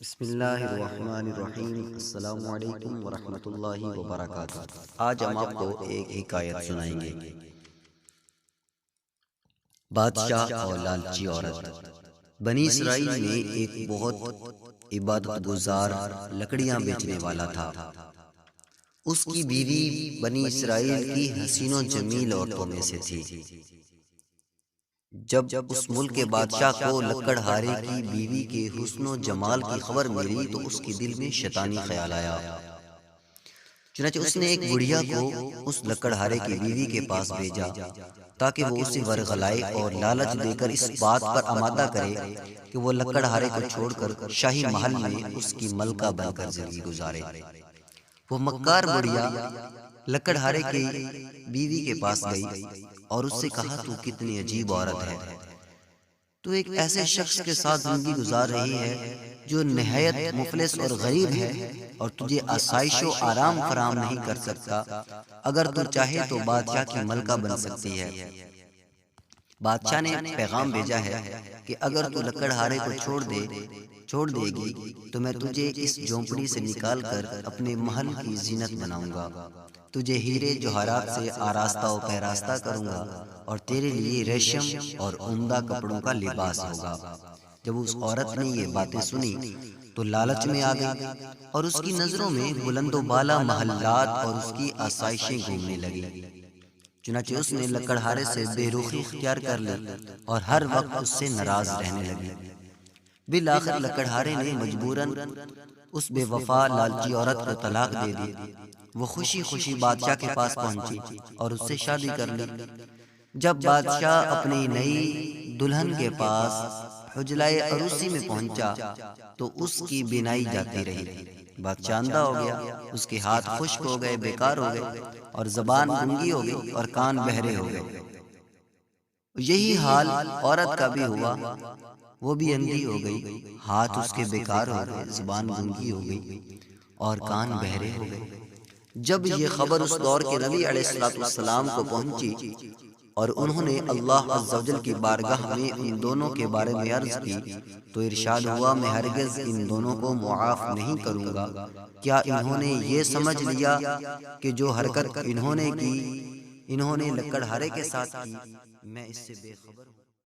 بسم اللہ الرحمن الرحیم۔ السلام علیکم ورحمۃ اللہ وبرکاتہ۔ آج ہم آپ کو ایک حکایت سنائیں گے۔ بادشاہ اور لالچی عورت۔ بنی اسرائیل میں ایک بہت عبادت گزار لکڑیاں بیچنے والا تھا۔ اس کی بیوی بنی اسرائیل کی حسین و جمیل عورتوں میں سے تھی۔ جب اس ملک کے بادشاہ کو لکڑہارے کی بیوی کے حسن و جمال کی خبر ملی تو اس کے دل میں شیطانی خیال آیا۔ چنانچہ اس نے ایک بڑھیا کو اس لکڑہارے کی بیوی کے پاس بھیجا تاکہ وہ اسے ورغلائے اور لالچ دے کر اس بات پر آمادہ کرے کہ وہ لکڑہارے کو چھوڑ کر شاہی محل میں اس کی ملکہ بن کر زندگی گزارے۔ وہ مکار بڑھیا لکڑہارے کی بیوی کے پاس گئی اور اس سے کہا، تو کتنی عجیب عورت ہے، تو ایک ایسے شخص کے ساتھ زندگی گزار رہی ہے جو نہایت مفلس اور غریب ہے اور تجھے آسائش و آرام فراہم نہیں کر سکتا۔ اگر تو چاہے تو بادشاہ کی ملکہ بن سکتی ہے۔ بادشاہ نے پیغام بھیجا ہے کہ اگر تو لکڑہارے کو چھوڑ دے گی تو میں تجھے اس جھونپڑی سے نکال کر اپنے محل کی زینت بناؤں گا، تجھے ہیرے جوہرات سے آراستہ و پیراستہ کروں گا اور تیرے لیے ریشم اور عمدہ کپڑوں کا لباس ہوگا۔ جب اس عورت نے یہ باتیں سنی تو لالچ میں آ گئی اور اس کی نظروں میں بلند و بالا محلات اور اس کی آسائشیں گھومنے لگی۔ چنانچہ اس نے لکڑہارے سے بے رخی اختیار کر لی اور ہر وقت اس سے ناراض رہنے لگی۔ بالآخر لکڑہارے نے مجبوراً اس بے وفا لالچی عورت کو طلاق دے دی۔ وہ خوشی خوشی بادشاہ کے پاس پہنچی اور اس سے شادی کر لی۔ جب بادشاہ اپنی نئی دلہن کے پاس حجلۂ عروسی میں پہنچا تو اس کی بینائی جاتی رہی۔ بادشاہ اندھا ہو گیا، اس کے ہاتھ خشک ہو گئے، بیکار ہو گئے اور زبان گنگی ہو گئی اور کان بہرے ہو گئے۔ یہی حال عورت کا بھی ہوا، وہ بھی اندھی ہو گئی، ہاتھ اس کے بیکار ہو گئے، زبان گنگی ہو گئی اور کان بہرے ہو گئے۔ جب یہ خبر اس دور کے نبی علیہ السلام کو پہنچی اور انہوں نے اللہ عز و جل کی بارگاہ میں ان دونوں کے بارے میں عرض کی تو ارشاد ہوا، میں ہرگز ان دونوں کو معاف نہیں کروں گا۔ کیا انہوں نے یہ سمجھ لیا کہ جو حرکت انہوں نے کی، انہوں نے لکڑہارے کے ساتھ کی، میں اس سے بے خبر ہوں۔